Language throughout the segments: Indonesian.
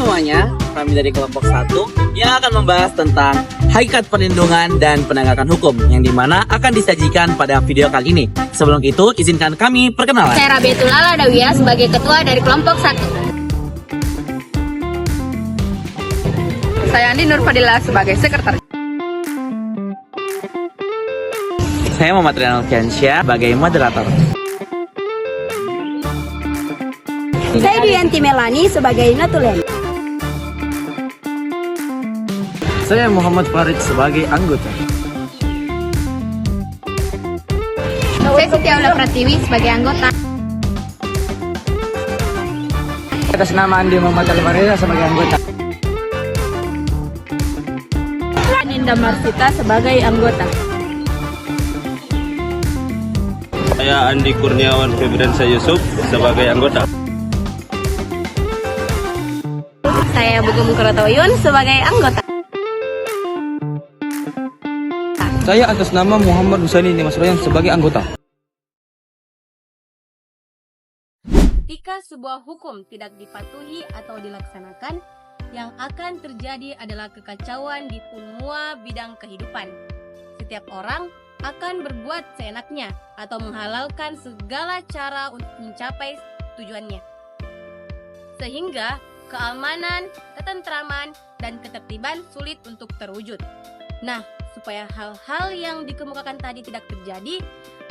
semuanya, kami dari kelompok 1 yang akan membahas tentang hakikat perlindungan dan penegakan hukum yang dimana akan disajikan pada video kali ini. Sebelum itu, izinkan kami perkenalan. Saya Rabiatul Ala Dawiyah sebagai ketua dari kelompok 1. Saya Andi Nurfadilah sebagai sekretaris. Saya Muhammad Rianul Fiansyah sebagai moderator. Saya Duyanti Melani sebagai Natulen. Saya Muhammad Farid sebagai anggota. Saya Setiaula Pratiwi sebagai anggota. Atas nama Andi Muhammad Alvareza sebagai anggota. Ninda Marsita sebagai anggota. Saya Andi Kurniawan Febriansyah Yusuf sebagai anggota. Saya Bugum Kurotoyun sebagai anggota. Saya atas nama Muhammad Husaini Dimas Royan sebagai anggota. Ketika sebuah hukum tidak dipatuhi atau dilaksanakan, yang akan terjadi adalah kekacauan di semua bidang kehidupan. Setiap orang akan berbuat seenaknya atau menghalalkan segala cara untuk mencapai tujuannya. Sehingga keamanan, ketentraman, dan ketertiban sulit untuk terwujud. Nah, supaya hal-hal yang dikemukakan tadi tidak terjadi,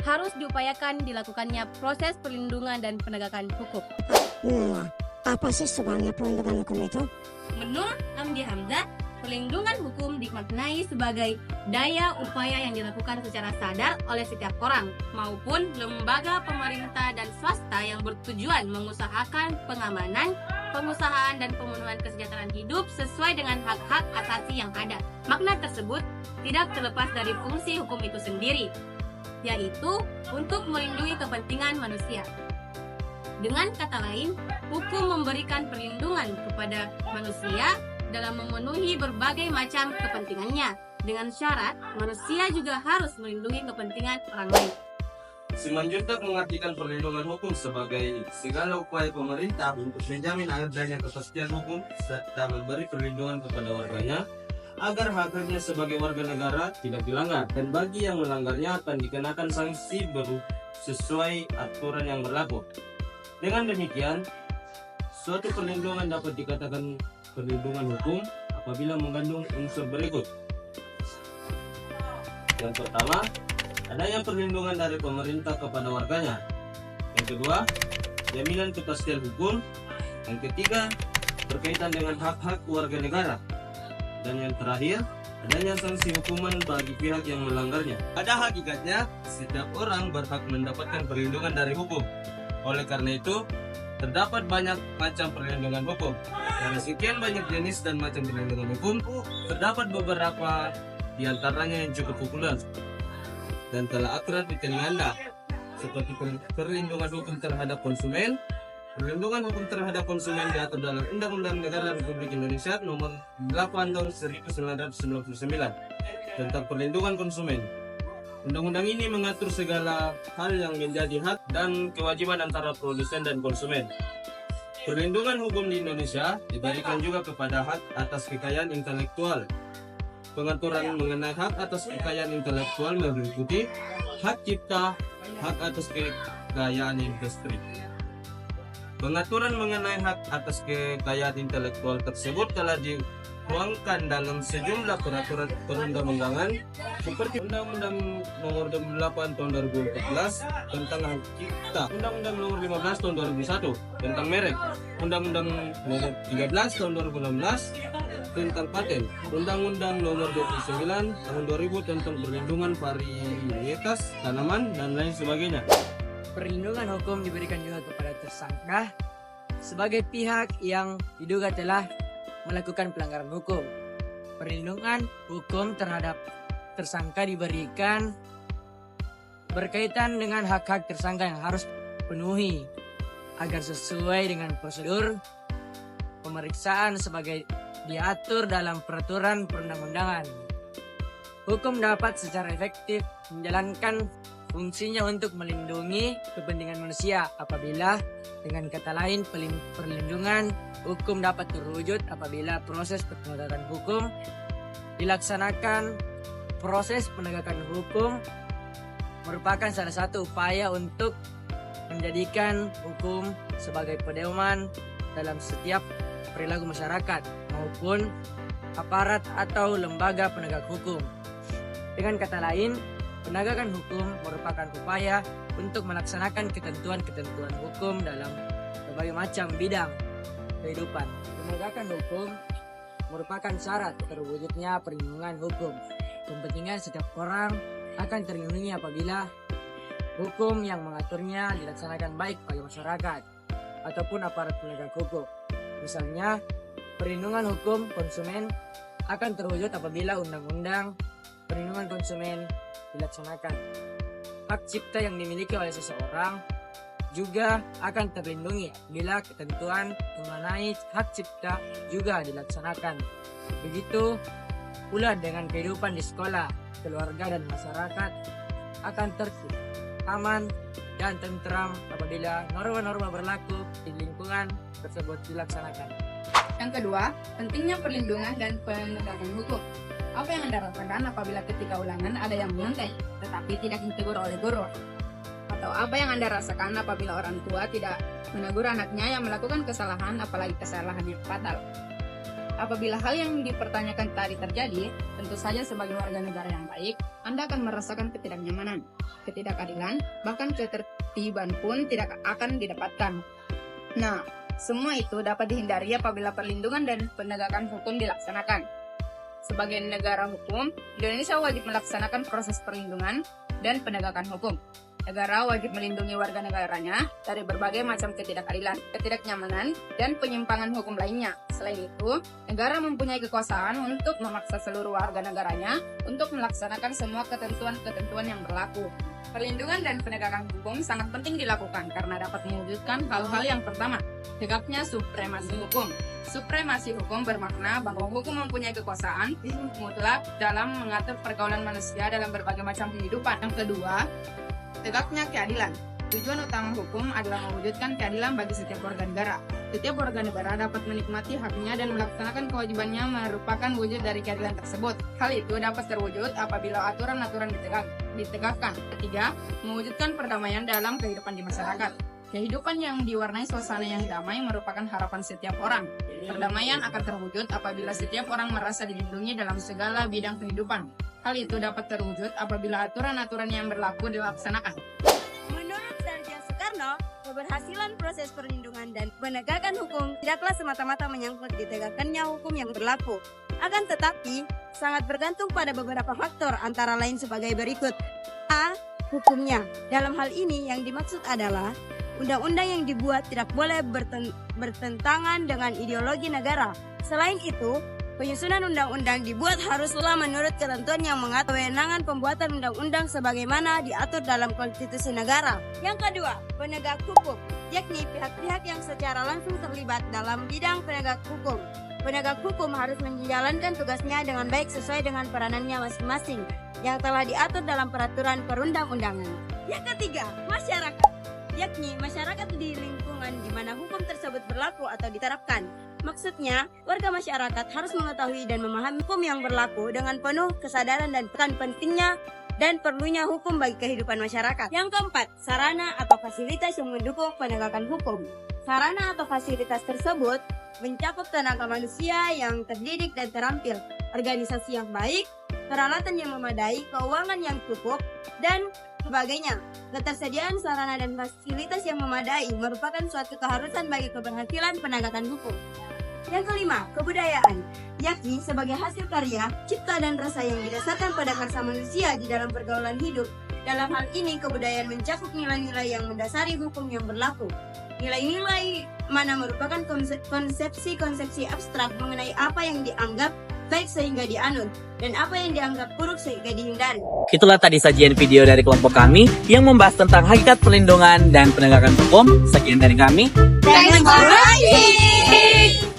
harus diupayakan dilakukannya proses perlindungan dan penegakan hukum. Apa sih sebenarnya perlindungan hukum itu? Menurut Amdi Hamzah, perlindungan hukum dimaknai sebagai daya upaya yang dilakukan secara sadar oleh setiap orang maupun lembaga pemerintah dan swasta yang bertujuan mengusahakan pengamanan, pengusahaan, dan pemenuhan kesejahteraan hidup sesuai dengan hak-hak asasi yang ada. Makna tersebut tidak terlepas dari fungsi hukum itu sendiri, yaitu untuk melindungi kepentingan manusia. Dengan kata lain, hukum memberikan perlindungan kepada manusia dalam memenuhi berbagai macam kepentingannya, dengan syarat manusia juga harus melindungi kepentingan orang lain. Simanjuntak mengartikan perlindungan hukum sebagai segala upaya pemerintah untuk menjamin adanya kepastian hukum serta memberi perlindungan kepada warganya agar hak-haknya sebagai warga negara tidak dilanggar, dan bagi yang melanggarnya akan dikenakan sanksi sesuai aturan yang berlaku. Dengan demikian, suatu perlindungan dapat dikatakan perlindungan hukum apabila mengandung unsur berikut. Yang pertama, adanya perlindungan dari pemerintah kepada warganya. Yang kedua, jaminan kepastian hukum. Yang ketiga, berkaitan dengan hak-hak warga negara. Dan yang terakhir, adanya sanksi hukuman bagi pihak yang melanggarnya. Pada hakikatnya, setiap orang berhak mendapatkan perlindungan dari hukum. Oleh karena itu, terdapat banyak macam perlindungan hukum. Dari sekian banyak jenis dan macam perlindungan hukum, terdapat beberapa di antaranya yang cukup populer dan telah akrab di telinga Anda, seperti perlindungan hukum terhadap konsumen. Perlindungan hukum terhadap konsumen diatur dalam Undang-Undang Negara Republik Indonesia Nomor 8 Tahun 1999 tentang perlindungan konsumen. Undang-undang ini mengatur segala hal yang menjadi hak dan kewajiban antara produsen dan konsumen. Perlindungan hukum di Indonesia diberikan juga kepada hak atas kekayaan intelektual. Pengaturan mengenai hak atas kekayaan intelektual meliputi hak cipta, hak atas kekayaan industri. Pengaturan mengenai hak atas kekayaan intelektual tersebut telah dituangkan dalam sejumlah peraturan perundang-undangan seperti Undang-Undang Nomor 8 Tahun 2014 tentang hak cipta, Undang-Undang Nomor 15 Tahun 2001 tentang merek, Undang-Undang Nomor 13 Tahun 2016 tentang paten, Undang-Undang Nomor 29 Tahun 2000 tentang perlindungan varietas tanaman dan lain sebagainya. Perlindungan hukum diberikan juga kepada tersangka sebagai pihak yang diduga telah melakukan pelanggaran hukum. Perlindungan hukum terhadap tersangka diberikan berkaitan dengan hak-hak tersangka yang harus penuhi agar sesuai dengan prosedur pemeriksaan sebagai diatur dalam peraturan perundang-undangan. Hukum dapat secara efektif menjalankan fungsinya untuk melindungi kepentingan manusia apabila dengan kata lain perlindungan hukum dapat terwujud apabila proses penegakan hukum dilaksanakan. Proses penegakan hukum merupakan salah satu upaya untuk menjadikan hukum sebagai pedoman dalam setiap perilaku masyarakat maupun aparat atau lembaga penegak hukum. Dengan kata lain, penegakan hukum merupakan upaya untuk melaksanakan ketentuan-ketentuan hukum dalam berbagai macam bidang kehidupan. Penegakan hukum merupakan syarat terwujudnya perlindungan hukum. Kepentingan setiap orang akan terlindungi apabila hukum yang mengaturnya dilaksanakan baik bagi masyarakat ataupun aparat penegak hukum. Misalnya, perlindungan hukum konsumen akan terwujud apabila undang-undang perlindungan konsumen dilaksanakan. Hak cipta yang dimiliki oleh seseorang juga akan terlindungi bila ketentuan mengenai hak cipta juga dilaksanakan. Begitu pula dengan kehidupan di sekolah, keluarga dan masyarakat akan tertib, aman, dan tentram apabila norma-norma berlaku di lingkungan tersebut dilaksanakan. Yang kedua, pentingnya perlindungan dan penegakan hukum. Apa yang Anda rasakan apabila ketika ulangan ada yang menyantai tetapi tidak ditegur oleh guru? Atau apa yang Anda rasakan apabila orang tua tidak menegur anaknya yang melakukan kesalahan, apalagi kesalahan yang fatal? Apabila hal yang dipertanyakan tadi terjadi, tentu saja sebagai warga negara yang baik, Anda akan merasakan ketidaknyamanan, ketidakadilan, bahkan ketertiban pun tidak akan didapatkan. Nah, semua itu dapat dihindari apabila perlindungan dan penegakan hukum dilaksanakan. Sebagai negara hukum, Indonesia wajib melaksanakan proses perlindungan dan penegakan hukum. Negara wajib melindungi warga negaranya dari berbagai macam ketidakadilan, ketidaknyamanan, dan penyimpangan hukum lainnya. Selain itu, negara mempunyai kekuasaan untuk memaksa seluruh warga negaranya untuk melaksanakan semua ketentuan-ketentuan yang berlaku. Perlindungan dan penegakan hukum sangat penting dilakukan karena dapat mewujudkan hal-hal yang pertama, tegaknya supremasi hukum. Supremasi hukum bermakna bahwa hukum mempunyai kekuasaan mutlak dalam mengatur pergaulan manusia dalam berbagai macam kehidupan. Yang kedua, tegaknya keadilan. Tujuan utama hukum adalah mewujudkan keadilan bagi setiap warga negara. Setiap warga negara dapat menikmati haknya dan melaksanakan kewajibannya merupakan wujud dari keadilan tersebut. Hal itu dapat terwujud apabila aturan-aturan ditegakkan. Ketiga, mewujudkan perdamaian dalam kehidupan di masyarakat. Kehidupan yang diwarnai suasana yang damai merupakan harapan setiap orang. Perdamaian akan terwujud apabila setiap orang merasa dilindungi dalam segala bidang kehidupan. Hal itu dapat terwujud apabila aturan-aturan yang berlaku dilaksanakan. Menurut Sarjana Soekarno, keberhasilan proses perlindungan dan penegakan hukum tidaklah semata-mata menyangkut ditegakkannya hukum yang berlaku. Akan tetapi, sangat bergantung pada beberapa faktor antara lain sebagai berikut. A. Hukumnya. Dalam hal ini yang dimaksud adalah undang-undang yang dibuat tidak boleh bertentangan dengan ideologi negara. Selain itu, penyusunan undang-undang dibuat haruslah menurut ketentuan yang mengatur kewenangan pembuatan undang-undang sebagaimana diatur dalam konstitusi negara. Yang kedua, penegak hukum, yakni pihak-pihak yang secara langsung terlibat dalam bidang penegak hukum. Penegak hukum harus menjalankan tugasnya dengan baik sesuai dengan peranannya masing-masing yang telah diatur dalam peraturan perundang-undangan. Yang ketiga, masyarakat, yakni masyarakat di lingkungan di mana hukum tersebut berlaku atau diterapkan. Maksudnya, warga masyarakat harus mengetahui dan memahami hukum yang berlaku dengan penuh kesadaran dan pentingnya dan perlunya hukum bagi kehidupan masyarakat. Yang keempat, sarana atau fasilitas yang mendukung penegakan hukum. Sarana atau fasilitas tersebut mencakup tenaga manusia yang terdidik dan terampil, organisasi yang baik, peralatan yang memadai, keuangan yang cukup, dan sebagainya. Ketersediaan sarana dan fasilitas yang memadai merupakan suatu keharusan bagi keberhasilan penegakan hukum. Yang kelima, kebudayaan, yakni sebagai hasil karya, cipta dan rasa yang didasarkan pada karsa manusia di dalam pergaulan hidup. Dalam hal ini, kebudayaan mencakup nilai-nilai yang mendasari hukum yang berlaku. Nilai-nilai mana merupakan konsepsi-konsepsi abstrak mengenai apa yang dianggap baik sehingga dianut, dan apa yang dianggap buruk sehingga dihindari. Itulah tadi sajian video dari kelompok kami yang membahas tentang hakikat perlindungan dan penegakan hukum. Sekian dari kami. Thanks for watching!